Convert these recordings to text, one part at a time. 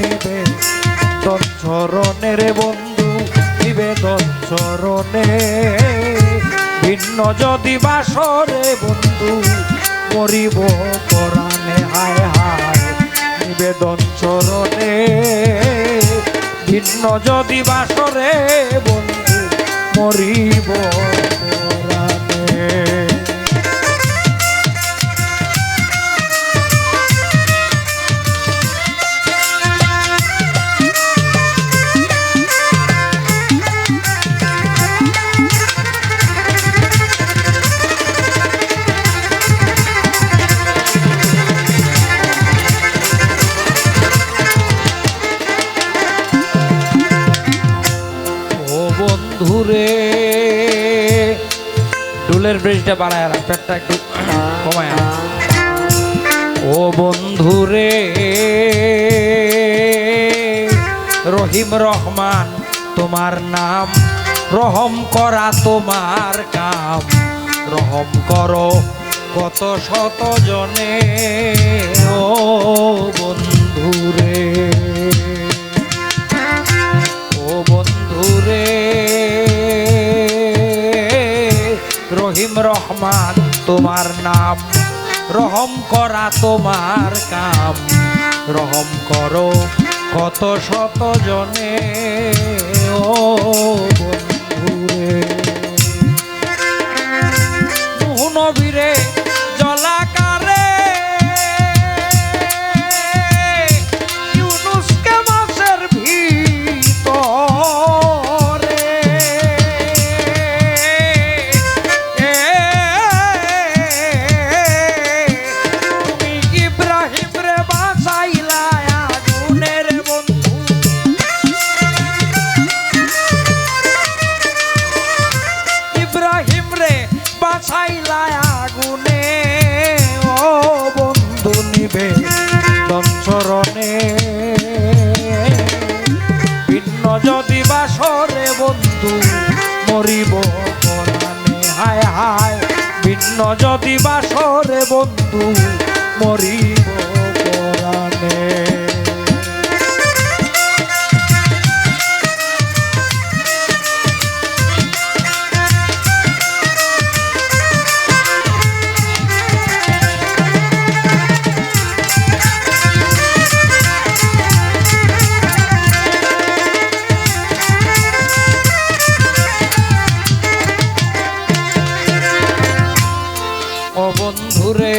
নিবেদন চরণে রে বন্ধু নিবেদন চরণে ভিন্ন যদি বাসরে বন্ধু মরিব পরাণে হায় হায় নিবেদন চরণে ভিন্ন যদি বাসরে বন্ধু মরিব পরাণে। বন্ধুরে ডুলের ব্রিজটা বাড়ায় পেটটা একটু কমায়। ও বন্ধুরে রহিম রহমান তোমার নাম রহম করা তোমার কাম রহম করো কত শত জনে ও বন্ধুরে রহিম রহমান তোমার নাম রহম করা তোমার কাম রহম করো কত শত জনে ও বন্ধুরে নবীরে জলাকারে ইউনুসকে মাছের ভিতরে তুমি ইব্রাহিম রে বাঁচাইলা আগুনের বন্ধু ইব্রাহিম রে বাঁচাইলা আগুনে ও বন্ধু নিবেদন চরণে ভিন্ন যদি বাসরে বন্ধু মরিব পরাণে হায় হায় ভিন্ন যদি বাসরে বন্ধু মরিব পরাণে। বন্ধুরে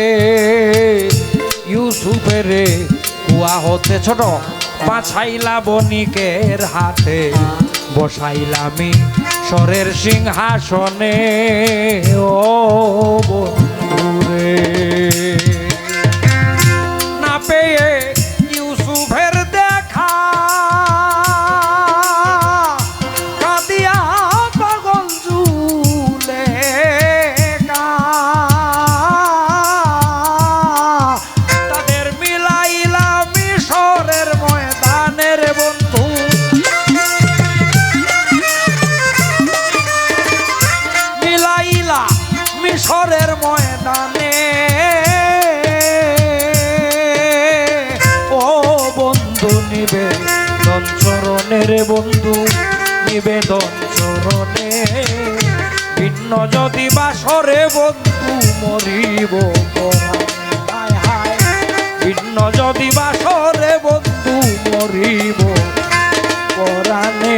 ইউসুফেরে কুয়া হতে ছোট বাছাইলা বণিকের হাতে বসাইলামি স্বরের সিংহাসনে ও বন্ধুরে না পেয়ে ইউসুফের দেখা কাঁদিয়া পাগল জুলে মিশরের ময়দানে ও বন্ধু নিবেদন চরণে রে বন্ধু নিবেদন চরণে ভিন্ন যদি বাসরে বন্ধু মরিব হায় হায় ভিন্ন যদি বাসরে বন্ধু মরিব পরাণে।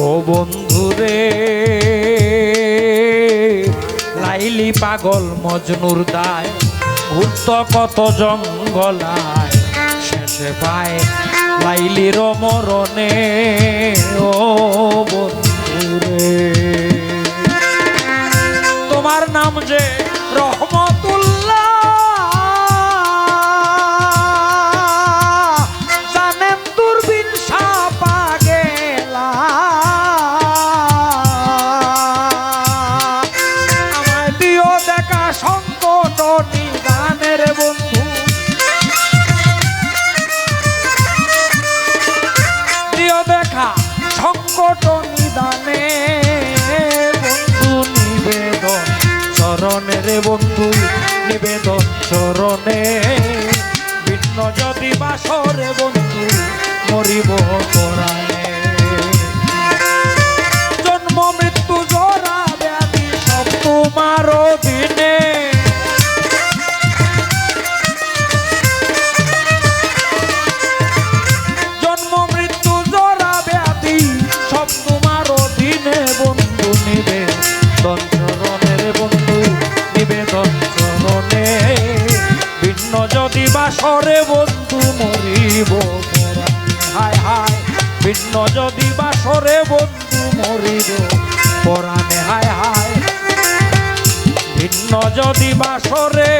ও বন্ধুরে লাইলি পাগল মজনুর দায় ঘুরত কত জঙ্গলায় শেষে পায় লাইলির মরণে ও বন্ধুরে তোমার নাম যে রহমতুল্লাহ জানেন দূরবীন সাপা গেলা চরণে ভিন্ন যদি বাসরে বন্ধু মরিব পরাণে জন্ম মৃত্যু জরা ব্যাধি সব তোমার অধীনে জন্ম মৃত্যু জরা ব্যাধি সব তোমার অধীনে বন্ধু নিবেদন চরণের বন্ধু নিবেদন চরণে ভিন্ন যদি বাসরে বন্ধু মরিব হায় হায় ভিন্ন যদি বাসরে বন্ধু মরিব পরাণে হায় হায় ভিন্ন যদি বাসরে